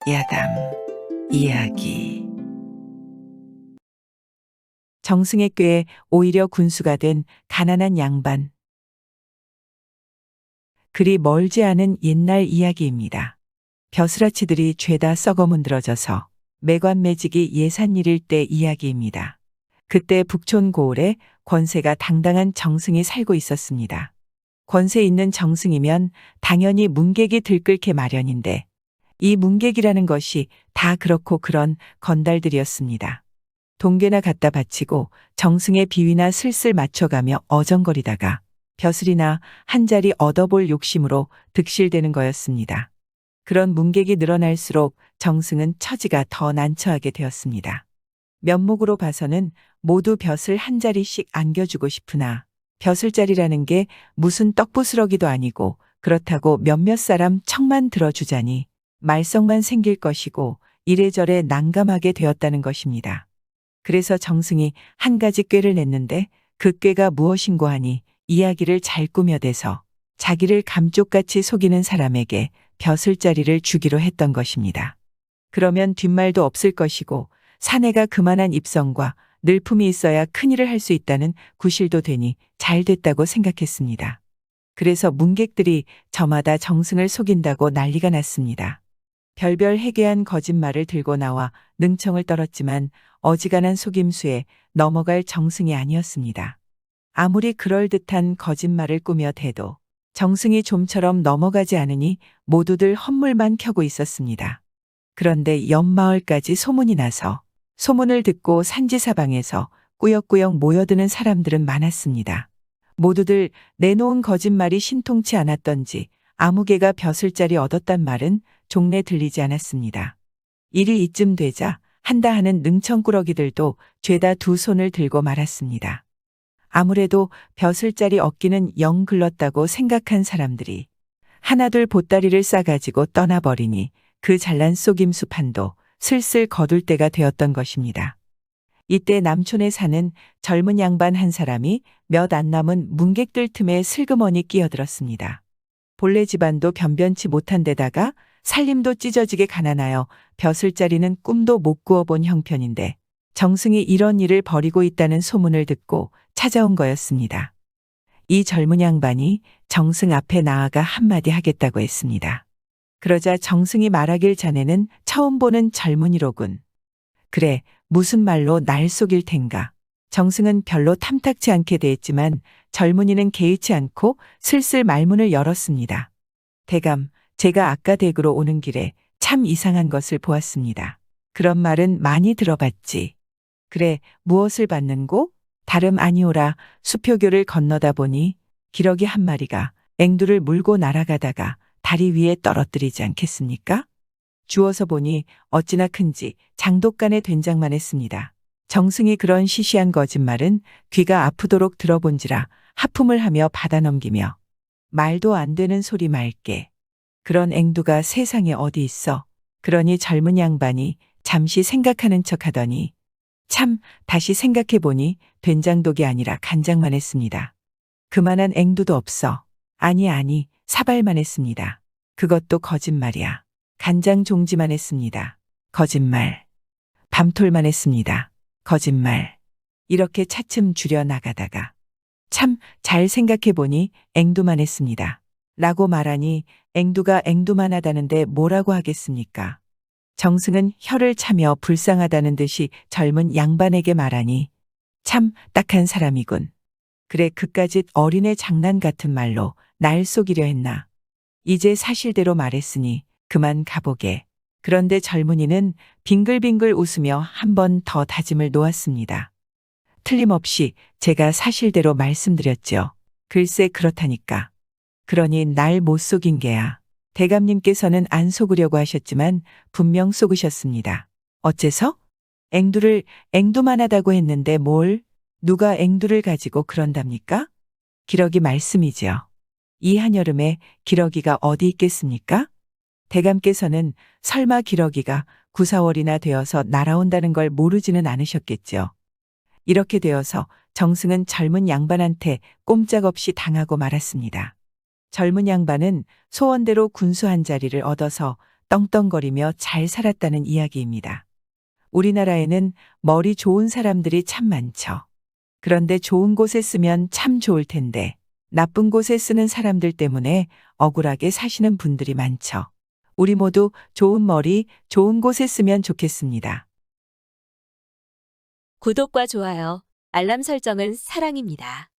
야담 이야기. 정승의 꾀에 오히려 군수가 된 가난한 양반. 그리 멀지 않은 옛날 이야기입니다. 벼슬아치들이 죄다 썩어 문드러져서 매관매직이 예산일일 때 이야기입니다. 그때 북촌 고을에 권세가 당당한 정승이 살고 있었습니다. 권세 있는 정승이면 당연히 문객이 들끓게 마련인데 이 문객이라는 것이 다 그렇고 그런 건달들이었습니다. 동괴나 갖다 바치고 정승의 비위나 슬슬 맞춰가며 어정거리다가 벼슬이나 한 자리 얻어볼 욕심으로 득실되는 거였습니다. 그런 문객이 늘어날수록 정승은 처지가 더 난처하게 되었습니다. 면목으로 봐서는 모두 벼슬 한 자리씩 안겨주고 싶으나 벼슬자리라는 게 무슨 떡부스러기도 아니고 그렇다고 몇몇 사람 척만 들어주자니 말썽만 생길 것이고 이래저래 난감하게 되었다는 것입니다. 그래서 정승이 한 가지 꾀를 냈는데 그 꾀가 무엇인고 하니 이야기를 잘 꾸며대서 자기를 감쪽같이 속이는 사람에게 벼슬자리를 주기로 했던 것입니다. 그러면 뒷말도 없을 것이고 사내가 그만한 입성과 늘품이 있어야 큰일을 할 수 있다는 구실도 되니 잘 됐다고 생각했습니다. 그래서 문객들이 저마다 정승을 속인다고 난리가 났습니다. 별별 해괴한 거짓말을 들고 나와 능청을 떨었지만 어지간한 속임수에 넘어갈 정승이 아니었습니다. 아무리 그럴듯한 거짓말을 꾸며 대도 정승이 좀처럼 넘어가지 않으니 모두들 헛물만 켜고 있었습니다. 그런데 옆마을까지 소문이 나서 소문을 듣고 산지사방에서 꾸역꾸역 모여드는 사람들은 많았습니다. 모두들 내놓은 거짓말이 신통치 않았던지 아무개가 벼슬자리 얻었단 말은 종래 들리지 않았습니다. 일이 이쯤 되자 한다 하는 능청꾸러기들도 죄다 두 손을 들고 말았습니다. 아무래도 벼슬자리 얻기는 영 글렀다고 생각한 사람들이 하나둘 보따리를 싸가지고 떠나버리니 그 잘난 속임수 판도 슬슬 거둘 때가 되었던 것입니다. 이때 남촌에 사는 젊은 양반 한 사람이 몇 안 남은 문객들 틈에 슬그머니 끼어들었습니다. 본래 집안도 변변치 못한 데다가 살림도 찢어지게 가난하여 벼슬자리는 꿈도 못 꾸어본 형편인데 정승이 이런 일을 벌이고 있다는 소문을 듣고 찾아온 거였습니다. 이 젊은 양반이 정승 앞에 나아가 한마디 하겠다고 했습니다. 그러자 정승이 말하길 자네는 처음 보는 젊은이로군. 그래, 무슨 말로 날 속일 텐가. 정승은 별로 탐탁치 않게 대했지만 젊은이는 개의치 않고 슬슬 말문을 열었습니다. 대감, 제가 아까 댁으로 오는 길에 참 이상한 것을 보았습니다. 그런 말은 많이 들어봤지. 그래, 무엇을 봤는고? 다름 아니오라. 수표교를 건너다 보니 기러기 한 마리가 앵두를 물고 날아가다가 다리 위에 떨어뜨리지 않겠습니까? 주워서 보니 어찌나 큰지 장독간에 된장만 했습니다. 정승이 그런 시시한 거짓말은 귀가 아프도록 들어본지라 하품을 하며 받아넘기며 말도 안 되는 소리 말게. 그런 앵두가 세상에 어디 있어. 그러니 젊은 양반이 잠시 생각하는 척 하더니 참 다시 생각해보니 된장독이 아니라 간장만 했습니다. 그만한 앵두도 없어. 아니 사발만 했습니다. 그것도 거짓말이야. 간장 종지만 했습니다. 거짓말. 밤톨만 했습니다. 거짓말. 이렇게 차츰 줄여 나가다가 참 잘 생각해보니 앵두만 했습니다. 라고 말하니 앵두가 앵두만 하다는데 뭐라고 하겠습니까? 정승은 혀를 차며 불쌍하다는 듯이 젊은 양반에게 말하니 참 딱한 사람이군. 그래 그까짓 어린애 장난 같은 말로 날 속이려 했나. 이제 사실대로 말했으니 그만 가보게. 그런데 젊은이는 빙글빙글 웃으며 한 번 더 다짐을 놓았습니다. 틀림없이 제가 사실대로 말씀드렸죠. 글쎄 그렇다니까. 그러니 날 못 속인 게야. 대감님께서는 안 속으려고 하셨지만 분명 속으셨습니다. 어째서? 앵두를 앵두만 하다고 했는데 뭘? 누가 앵두를 가지고 그런답니까? 기러기 말씀이지요. 이 한여름에 기러기가 어디 있겠습니까? 대감께서는 설마 기러기가 9, 4월이나 되어서 날아온다는 걸 모르지는 않으셨겠죠. 이렇게 되어서 정승은 젊은 양반한테 꼼짝없이 당하고 말았습니다. 젊은 양반은 소원대로 군수 한 자리를 얻어서 떵떵거리며 잘 살았다는 이야기입니다. 우리나라에는 머리 좋은 사람들이 참 많죠. 그런데 좋은 곳에 쓰면 참 좋을 텐데 나쁜 곳에 쓰는 사람들 때문에 억울하게 사시는 분들이 많죠. 우리 모두 좋은 머리, 좋은 곳에 쓰면 좋겠습니다. 구독과 좋아요, 알람 설정은 사랑입니다.